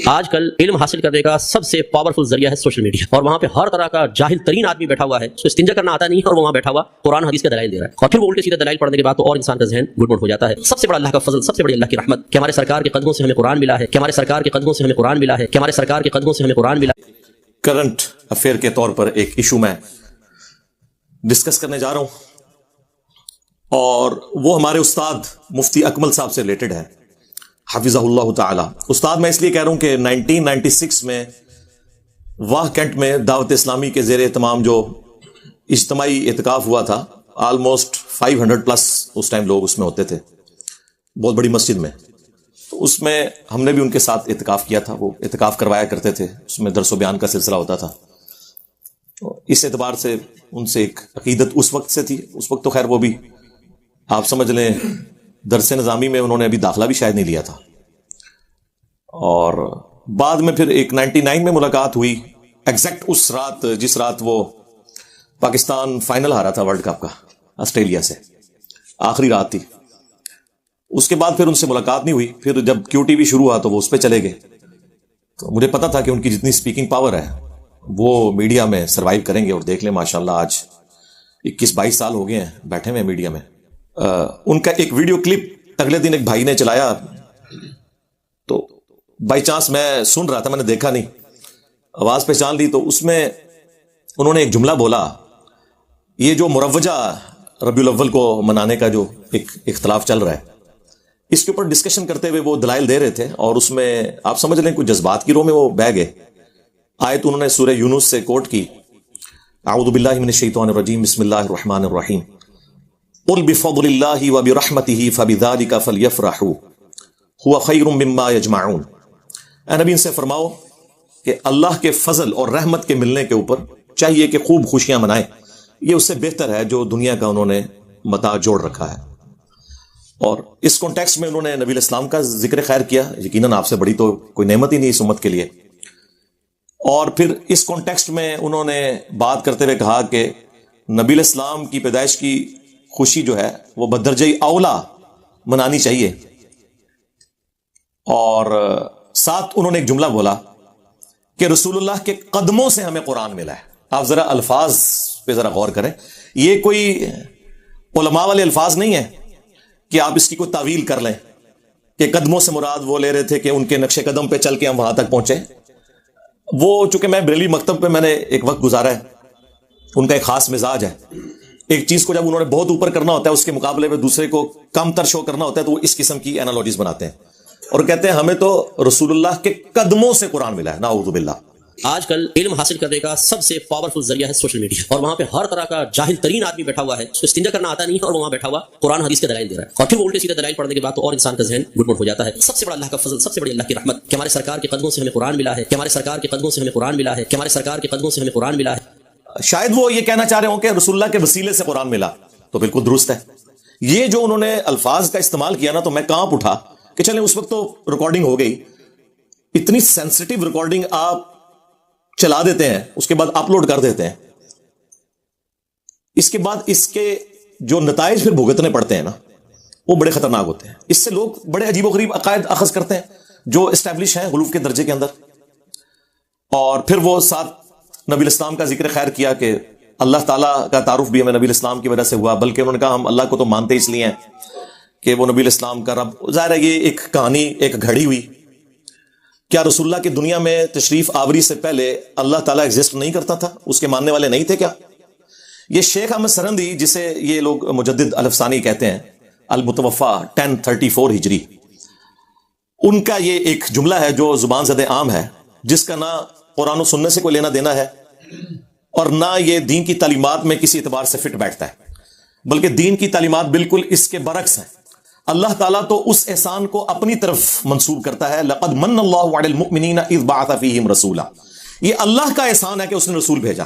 آج کل علم حاصل کرنے کا سب سے پاورفل ذریعہ ہے سوشل میڈیا، اور وہاں پہ ہر طرح کا جاہل ترین آدمی بیٹھا ہوا ہے، اس کو استنجا کرنا آتا نہیں ہے، اور وہ وہاں بیٹھا ہوا قرآن حدیث کے دلائل دے رہا ہے، اور پھر وہ الٹے سیدھے دلائل پڑھنے کے بعد تو اور انسان کا ذہن گڑبڑ ہو جاتا ہے۔ سب سے بڑا اللہ کا فضل، سب سے بڑی اللہ کی رحمت کہ ہمارے سرکار کے قدموں سے ہمیں قرآن ملا ہے، کہ ہمارے سرکار کے قدموں سے ہمیں قرآن ملا ہے، کہ ہمارے سرکار کے قدموں سے ہمیں قرآن ملا۔ کرنٹ افیئر کے طور پر ایک ایشو میں ڈسکس کرنے جا رہا ہوں، اور وہ ہمارے استاد مفتی اکمل صاحب سے ریلیٹڈ ہے، حفظہ اللہ تعالی۔ استاد میں اس لیے کہہ رہا ہوں کہ 1996 میں واہ کینٹ میں دعوت اسلامی کے زیر اہتمام جو اجتماعی اعتکاف ہوا تھا، آلموسٹ 500 پلس اس ٹائم لوگ اس میں ہوتے تھے، بہت بڑی مسجد میں۔ تو اس میں ہم نے بھی ان کے ساتھ اعتکاف کیا تھا، وہ اعتکاف کروایا کرتے تھے، اس میں درس و بیان کا سلسلہ ہوتا تھا۔ اس اعتبار سے ان سے ایک عقیدت اس وقت سے تھی، اس وقت تو خیر وہ بھی آپ سمجھ لیں درس نظامی میں انہوں نے ابھی داخلہ بھی شاید نہیں لیا تھا، اور بعد میں پھر ایک 99 میں ملاقات ہوئی، ایگزیکٹ اس رات جس رات وہ پاکستان فائنل ہارا تھا ورلڈ کپ کا آسٹریلیا سے، آخری رات تھی۔ اس کے بعد پھر ان سے ملاقات نہیں ہوئی، پھر جب کیو ٹی وی شروع ہوا تو وہ اس پہ چلے گئے۔ تو مجھے پتا تھا کہ ان کی جتنی سپیکنگ پاور ہے وہ میڈیا میں سروائیو کریں گے، اور دیکھ لیں ماشاءاللہ آج 21-22 سال ہو گئے ہیں بیٹھے ہوئے میڈیا میں۔ ان کا ایک ویڈیو کلپ اگلے دن ایک بھائی نے چلایا، تو بائی چانس میں سن رہا تھا، میں نے دیکھا نہیں، آواز پہچان لی، تو اس میں انہوں نے ایک جملہ بولا، یہ جو مروجہ ربیع الاول کو منانے کا جو ایک اختلاف چل رہا ہے، اس کے اوپر ڈسکشن کرتے ہوئے وہ دلائل دے رہے تھے، اور اس میں آپ سمجھ لیں کچھ جذبات کی رو میں وہ بہ گئے۔ آیت انہوں نے سورہ یونس سے کوٹ کی، اعوذ باللہ من الشیطان الرجیم، بسم اللہ الرحمن الرحیم، قل بفضل اللہ وبرحمتہ فبذلک فلیفرحوا هو خیر مما یجمعون۔ اے نبی ان سے فرماؤ کہ اللہ کے فضل اور رحمت کے ملنے کے اوپر چاہیے کہ خوب خوشیاں منائیں، یہ اس سے بہتر ہے جو دنیا کا انہوں نے متاع جوڑ رکھا ہے۔ اور اس کانٹیکسٹ میں انہوں نے نبی الاسلام کا ذکر خیر کیا، یقیناً آپ سے بڑی تو کوئی نعمت ہی نہیں اس امت کے لیے۔ اور پھر اس کانٹیکسٹ میں انہوں نے بات کرتے ہوئے کہا کہ نبی الاسلام کی پیدائش کی خوشی جو ہے وہ بدرجہ اولا منانی چاہیے، اور ساتھ انہوں نے ایک جملہ بولا کہ رسول اللہ کے قدموں سے ہمیں قرآن ملا ہے۔ آپ ذرا الفاظ پہ ذرا غور کریں، یہ کوئی علماء والے الفاظ نہیں ہیں کہ آپ اس کی کوئی تعویل کر لیں کہ قدموں سے مراد وہ لے رہے تھے کہ ان کے نقش قدم پہ چل کے ہم وہاں تک پہنچے۔ وہ چونکہ میں بریلوی مکتب پہ میں نے ایک وقت گزارا ہے، ان کا ایک خاص مزاج ہے، ایک چیز کو جب انہوں نے بہت اوپر کرنا ہوتا ہے اس کے مقابلے میں دوسرے کو کم تر شو کرنا ہوتا ہے، تو وہ اس قسم کی اینالوجیز بناتے ہیں اور کہتے ہیں ہمیں تو رسول اللہ کے قدموں سے قرآن ملا ہے، نعوذ باللہ۔ آج کل علم حاصل کرنے کا سب سے پاورفل ذریعہ ہے سوشل میڈیا، اور وہاں پہ ہر طرح کا جاہل ترین آدمی بیٹھا ہوا ہے، اس کو استنجا کرنا آتا نہیں ہے، اور وہ وہاں بیٹھا ہوا قرآن حدیث کے دلائل دے رہا ہے، اور پھر وہ الٹے سیدھے دلائل پڑھنے کے بعد تو اور انسان کا ذہن گڑبڑ ہو جاتا ہے۔ سب سے بڑا اللہ کا فضل، سب سے بڑی اللہ کی رحمت کہ ہمارے سرکار کے قدموں سے ہمیں قرآن ملا ہے، کہ ہمارے سرکار کے قدموں سے ہمیں قرآن ملا ہے، کہ ہمارے سرکار کے قدموں سے ہمیں قرآن ملا ہے۔ شاید وہ یہ کہنا چاہ رہے ہوں کہ رسول اللہ کے وسیلے سے قرآن ملا، تو بالکل درست ہے۔ یہ جو انہوں نے الفاظ کا استعمال کیا نا، تو میں کانپ اٹھا کہ چلیں اس وقت تو ریکارڈنگ ہو گئی، اتنی سینسٹیو ریکارڈنگ آپ چلا دیتے ہیں، اس کے بعد اپلوڈ کر دیتے ہیں، اس کے بعد اس کے جو نتائج پھر بھگتنے پڑتے ہیں نا، وہ بڑے خطرناک ہوتے ہیں۔ اس سے لوگ بڑے عجیب و غریب عقائد اخذ کرتے ہیں جو اسٹیبلش ہیں غلوف کے درجے کے اندر، اور پھر وہ ساتھ نبی الاسلام کا ذکر خیر کیا کہ اللہ تعالیٰ کا تعارف بھی ہمیں نبی الاسلام کی وجہ سے ہوا، بلکہ انہوں نے کہا ہم اللہ کو تو مانتے اس لیے ہیں کہ وہ نبی الاسلام کا رب۔ ظاہر ہے یہ ایک کہانی ایک گھڑی ہوئی، کیا رسول اللہ کی دنیا میں تشریف آوری سے پہلے اللہ تعالیٰ ایگزسٹ نہیں کرتا تھا؟ اس کے ماننے والے نہیں تھے کیا؟ یہ شیخ احمد سرندی، جسے یہ لوگ مجدد الف ثانی کہتے ہیں، المتوفا 1034 ہجری، ان کا یہ ایک جملہ ہے جو زبان زد عام ہے، جس کا نہ قرآن و سنت سے کوئی لینا دینا ہے، اور نہ یہ دین کی تعلیمات میں کسی اعتبار سے فٹ بیٹھتا ہے، بلکہ دین کی تعلیمات بالکل اس کے برعکس ہیں۔ اللہ تعالیٰ تو اس احسان کو اپنی طرف منسوب کرتا ہے، لقد من اللہ علی المؤمنین اذ بعث فیہم رسولا، یہ اللہ کا احسان ہے کہ اس نے رسول بھیجا۔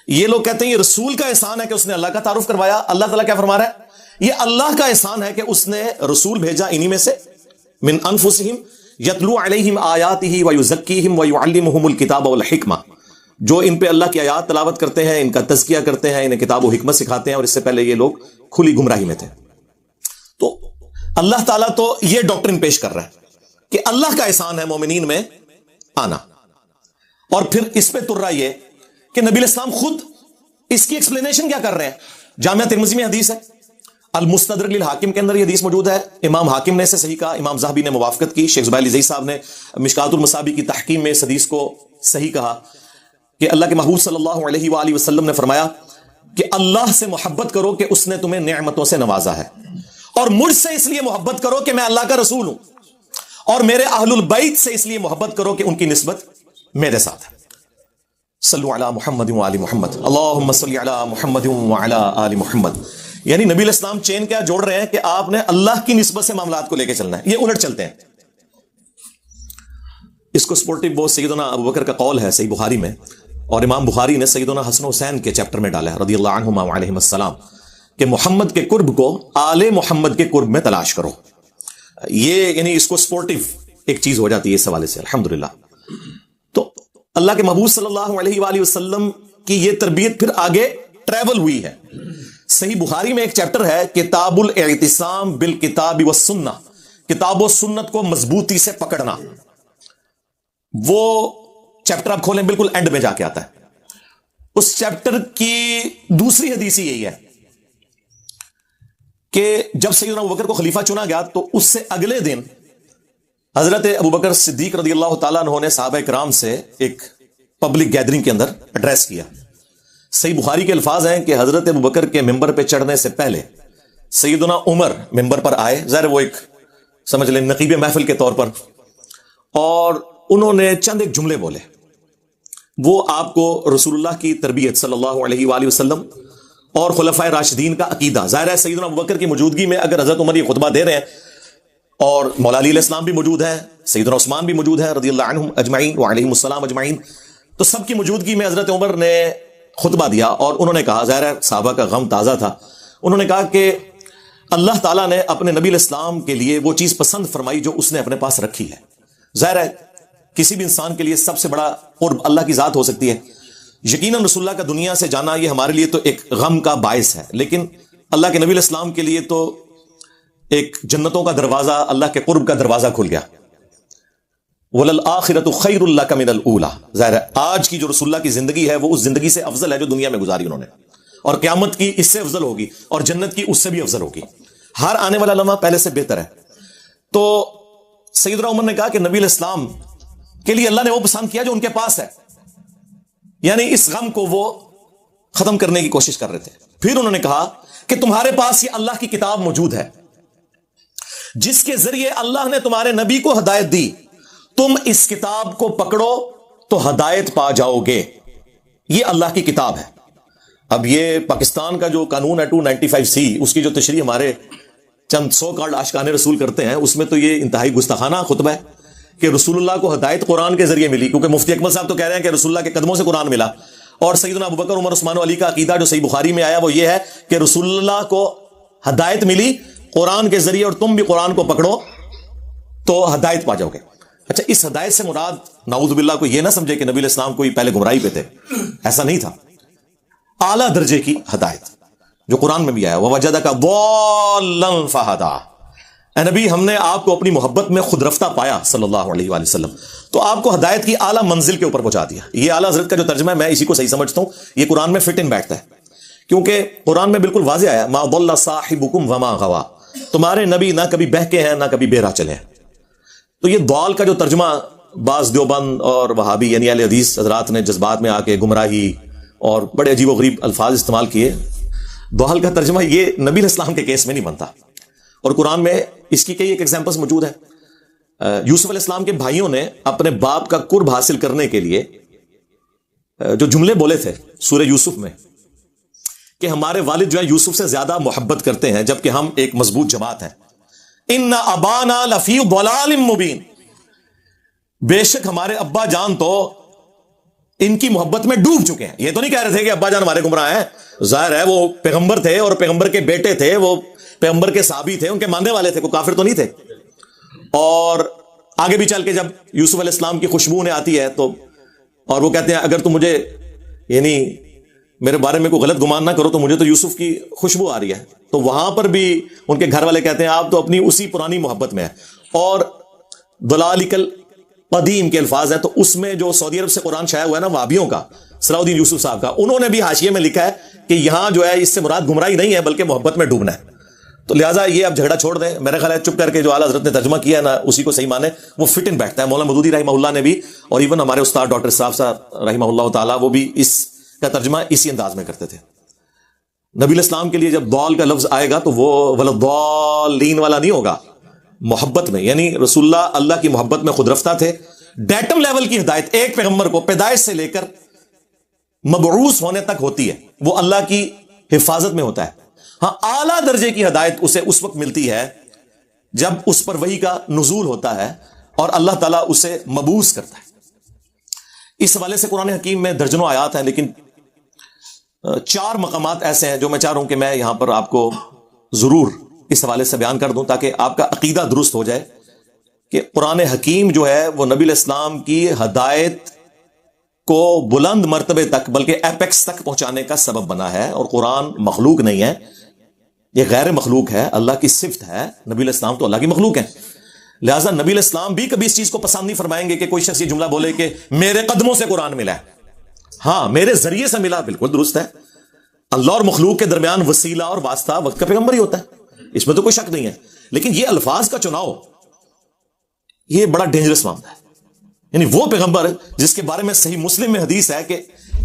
یہ لوگ کہتے ہیں یہ رسول کا احسان ہے کہ اس نے اللہ کا تعارف کروایا، اللہ تعالیٰ کیا فرما رہا ہے؟ یہ اللہ کا احسان ہے کہ اس نے رسول بھیجا انہی میں سے، من انفسہم یتلو علیہم آیاتہ ویزکیہم ویعلمہم الکتاب والحکمہ، جو ان پہ اللہ کی آیات تلاوت کرتے ہیں، ان کا تزکیہ کرتے ہیں، انہیں کتاب و حکمت سکھاتے ہیں، اور اس سے پہلے یہ لوگ کھلی گمراہی میں تھے۔ تو اللہ تعالیٰ تو یہ ڈاکٹرن پیش کر رہا ہے کہ اللہ کا احسان ہے مومنین میں آنا. اور پھر اس پہ تر رہا یہ کہ نبی علیہ السلام خود اس کی ایکسپلینیشن کیا کر رہے ہیں. جامعہ ترمذی میں حدیث ہے, المستدرک للحاکم کے اندر یہ حدیث موجود ہے, امام حاکم نے اسے صحیح کہا, امام ذہبی نے موافقت کی, شیخ زبیر علی صاحب نے مشکات المصابیح کی تحکیم میں اس حدیث کو صحیح کہا کہ اللہ کے محبوب صلی اللہ علیہ وآلہ وسلم نے فرمایا کہ اللہ سے محبت کرو کہ اس نے تمہیں نعمتوں سے نوازا ہے, اور مجھ سے اس لیے محبت کرو کہ میں اللہ کا رسول ہوں, اور میرے اہل البیت سے اس لیے محبت کرو کہ ان کی نسبت میرے ساتھ ہے. صلو علی محمد وآل محمد, اللہم صلی علی محمد وعلی آل محمد. یعنی نبی علیہ السلام چین کیا جوڑ رہے ہیں کہ آپ نے اللہ کی نسبت سے معاملات کو لے کے چلنا ہے, یہ الٹ چلتے ہیں. اس کو سپورٹو وہ سیدنا ابو بکر کا قول ہے صحیح بخاری میں, اور امام بخاری نے سیدنا حسن حسین کے چیپٹر میں ڈالا ہے رضی اللہ عنہما وعلیہم السلام کہ محمد کے قرب کو آل محمد کے قرب میں تلاش کرو. یہ یعنی اس کو سپورٹو ایک چیز ہو جاتی ہے اس حوالے سے الحمدللہ. تو اللہ کے محبوب صلی اللہ علیہ وآلہ وسلم کی یہ تربیت پھر آگے ٹریول ہوئی ہے. صحیح بخاری میں ایک چیپٹر ہے کتاب الاعتصام بالکتاب والسنہ, کتاب و سنت کو مضبوطی سے پکڑنا. وہ چیپٹر آپ کھولیں بالکل اینڈ میں جا کے آتا ہے. اس چیپٹر کی دوسری حدیث یہی ہے کہ جب سیدنا ابو بکر کو خلیفہ چنا گیا تو اس سے اگلے دن حضرت ابو بکر صدیق رضی اللہ تعالیٰ عنہ نے صحابہ کرام سے ایک پبلک گیدرنگ کے اندر ایڈریس کیا. صحیح بخاری کے الفاظ ہیں کہ حضرت ابو بکر کے ممبر پہ چڑھنے سے پہلے سیدنا عمر ممبر پر آئے, ظاہر وہ ایک سمجھ لیں نقیب محفل کے طور پر, اور انہوں نے چند ایک جملے بولے. وہ آپ کو رسول اللہ کی تربیت صلی اللہ علیہ وآلہ وسلم اور خلفائے راشدین کا عقیدہ, ظاہر ہے سیدنا ابو بکر کی موجودگی میں اگر حضرت عمر یہ خطبہ دے رہے ہیں اور مولا علی علیہ السلام بھی موجود ہے, سیدنا عثمان بھی موجود ہے رضی اللہ عنہم اجمعین وعلیہم السلام اجمعین, تو سب کی موجودگی میں حضرت عمر نے خطبہ دیا اور انہوں نے کہا, ظاہر ہے صحابہ کا غم تازہ تھا, انہوں نے کہا کہ اللہ تعالیٰ نے اپنے نبی علیہ السلام کے لیے وہ چیز پسند فرمائی جو اس نے اپنے پاس رکھی ہے. ظاہر ہے کسی بھی انسان کے لیے سب سے بڑا قرب اللہ کی ذات ہو سکتی ہے. یقیناً رسول اللہ کا دنیا سے جانا یہ ہمارے لیے تو ایک غم کا باعث ہے, لیکن اللہ کے نبی علیہ السلام کے لیے تو ایک جنتوں کا دروازہ, اللہ کے قرب کا دروازہ کھل گیا. وَلَلْآخِرَةُ خَيْرٌ لَكَ مِنَ الْأُولَى, ظاہر ہے آج کی جو رسول اللہ کی زندگی ہے وہ اس زندگی سے افضل ہے جو دنیا میں گزاری انہوں نے, اور قیامت کی اس سے افضل ہوگی, اور جنت کی اس سے بھی افضل ہوگی. ہر آنے والا لمحہ پہلے سے بہتر ہے. تو سیدنا عمر نے کہا کہ نبی علیہ السلام کے لیے اللہ نے وہ پسند کیا جو ان کے پاس ہے, یعنی اس غم کو وہ ختم کرنے کی کوشش کر رہے تھے. پھر انہوں نے کہا کہ تمہارے پاس یہ اللہ کی کتاب موجود ہے جس کے ذریعے اللہ نے تمہارے نبی کو ہدایت دی, تم اس کتاب کو پکڑو تو ہدایت پا جاؤ گے. یہ اللہ کی کتاب ہے. اب یہ پاکستان کا جو قانون ہے 295C, اس کی جو تشریح ہمارے چند سو کارڈ عاشقان رسول کرتے ہیں, اس میں تو یہ انتہائی گستاخانہ خطبہ ہے کہ رسول اللہ کو ہدایت قرآن کے ذریعے ملی, کیونکہ مفتی اکمل صاحب تو کہہ رہے ہیں کہ رسول اللہ کے قدموں سے قرآن ملا, اور سیدنا ابو بکر عمر عثمان و علی کا عقیدہ جو صحیح بخاری میں آیا وہ یہ ہے کہ رسول اللہ کو ہدایت ملی قرآن کے ذریعے, اور تم بھی قرآن کو پکڑو تو ہدایت پا جاؤ گے. اچھا, اس ہدایت سے مراد نعوذ باللہ کو یہ نہ سمجھے کہ نبی علیہ السلام کوئی پہلے گمراہی پہ تھے, ایسا نہیں تھا. اعلیٰ درجے کی ہدایت جو قرآن میں بھی آیا, وَوَجَدَكَ ضَالًّا فَهَدَىٰ, اے نبی ہم نے آپ کو اپنی محبت میں خود رفتہ پایا صلی اللہ علیہ وآلہ وسلم, تو آپ کو ہدایت کی اعلیٰ منزل کے اوپر پہنچا دیا. یہ اعلیٰ حضرت کا جو ترجمہ ہے میں اسی کو صحیح سمجھتا ہوں, یہ قرآن میں فٹ ان بیٹھتا ہے, کیونکہ قرآن میں بالکل واضح آیا مَا ضَلَّ صَاحِبُكُمْ وَمَا غَوَىٰ, تمہارے نبی نہ کبھی بہکے ہیں نہ کبھی بے راہ چلے ہیں. تو یہ ضال کا جو ترجمہ بعض دیوبند اور وہابی یعنی اہل حدیث حضرات نے جذبات میں آ کے گمراہی اور بڑے عجیب و غریب الفاظ استعمال کیے, ضال کا ترجمہ یہ نبی علیہ السلام کے کیس میں نہیں بنتا, اور قرآن میں اس کی کئی ایک ایگزامپلس موجود ہیں. یوسف علیہ السلام کے بھائیوں نے اپنے باپ کا قرب حاصل کرنے کے لیے جو جملے بولے تھے سورہ یوسف میں کہ ہمارے والد جو ہے یوسف سے زیادہ محبت کرتے ہیں جبکہ ہم ایک مضبوط جماعت ہیں. ان ابانا لفی ضلال مبین, بے شک ہمارے ابا جان تو ان کی محبت میں ڈوب چکے ہیں. یہ تو نہیں کہہ رہے تھے کہ ابا جان ہمارے گمراہ ہیں, ظاہر ہے وہ پیغمبر تھے اور پیغمبر کے بیٹے تھے, وہ پیغمبر کے صحابی تھے, ان کے ماننے والے تھے, کوئی کافر تو نہیں تھے. اور آگے بھی چل کے جب یوسف علیہ السلام کی خوشبو انہیں آتی ہے تو, اور وہ کہتے ہیں اگر تم مجھے یعنی میرے بارے میں کوئی غلط گمان نہ کرو تو مجھے تو یوسف کی خوشبو آ رہی ہے, تو وہاں پر بھی ان کے گھر والے کہتے ہیں آپ تو اپنی اسی پرانی محبت میں ہیں. اور ضلالکل قدیم کے الفاظ ہیں، تو اس میں جو سعودی عرب سے قرآن شائع ہوا ہے نا وہابیوں کا، صلاح الدین یوسف صاحب کا، انہوں نے بھی حاشیے میں لکھا ہے کہ یہاں جو ہے اس سے مراد گمراہی نہیں ہے بلکہ محبت میں ڈوبنا ہے. تو لہٰذا یہ اب جھگڑا چھوڑ دیں. میرا خیال ہے چپ کر کے جو اعلیٰ حضرت نے ترجمہ کیا ہے نا اسی کو صحیح مانے، وہ فٹ ان بیٹھتا ہے. مولانا مودودی رحمہ اللہ نے بھی، اور ایون ہمارے استاد ڈاکٹر صاحب رحمہ اللہ تعالیٰ، وہ بھی اس کا ترجمہ اسی انداز میں کرتے تھے. نبی الاسلام کے لیے جب ضال کا لفظ آئے گا تو وہ ولضالین والا نہیں ہوگا، محبت میں، یعنی رسول اللہ اللہ کی محبت میں خود رفتہ تھے. ڈیٹم لیول کی ہدایت ایک پیغمبر کو پیدائش سے لے کر مبعوث ہونے تک ہوتی ہے، وہ اللہ کی حفاظت میں ہوتا ہے. ہاں اعلیٰ درجے کی ہدایت اسے اس وقت ملتی ہے جب اس پر وحی کا نزول ہوتا ہے اور اللہ تعالیٰ اسے مبعوث کرتا ہے. اس حوالے سے قرآن حکیم میں درجنوں آیات ہیں، لیکن 4 مقامات ایسے ہیں جو میں چاہ رہا ہوں کہ میں یہاں پر آپ کو ضرور اس حوالے سے بیان کر دوں تاکہ آپ کا عقیدہ درست ہو جائے کہ قرآن حکیم جو ہے وہ نبی الاسلام کی ہدایت کو بلند مرتبے تک بلکہ ایپیکس تک پہنچانے کا سبب بنا ہے. اور قرآن مخلوق نہیں ہے، یہ غیر مخلوق ہے، اللہ کی صفت ہے. نبی الاسلام تو اللہ کی مخلوق ہیں، لہٰذا نبی الاسلام بھی کبھی اس چیز کو پسند نہیں فرمائیں گے کہ کوئی شخص یہ جملہ بولے کہ میرے قدموں سے قرآن ملا ہے. ہاں میرے ذریعے سے ملا، بالکل درست ہے. اللہ اور مخلوق کے درمیان وسیلہ اور واسطہ وقت کا پیغمبر ہی ہوتا ہے، اس میں تو کوئی شک نہیں ہے. لیکن یہ الفاظ کا چناؤ یہ بڑا ڈینجرس معاملہ ہے. یعنی وہ پیغمبر جس کے بارے میں صحیح مسلم میں حدیث ہے کہ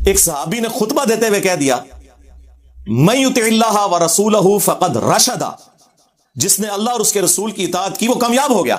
ایک صحابی نے خطبہ دیتے ہوئے کہہ دیا من یطع اللہ ورسولہ فقد رشد، جس نے اللہ اور اس کے رسول کی اطاعت کی وہ کامیاب ہو گیا.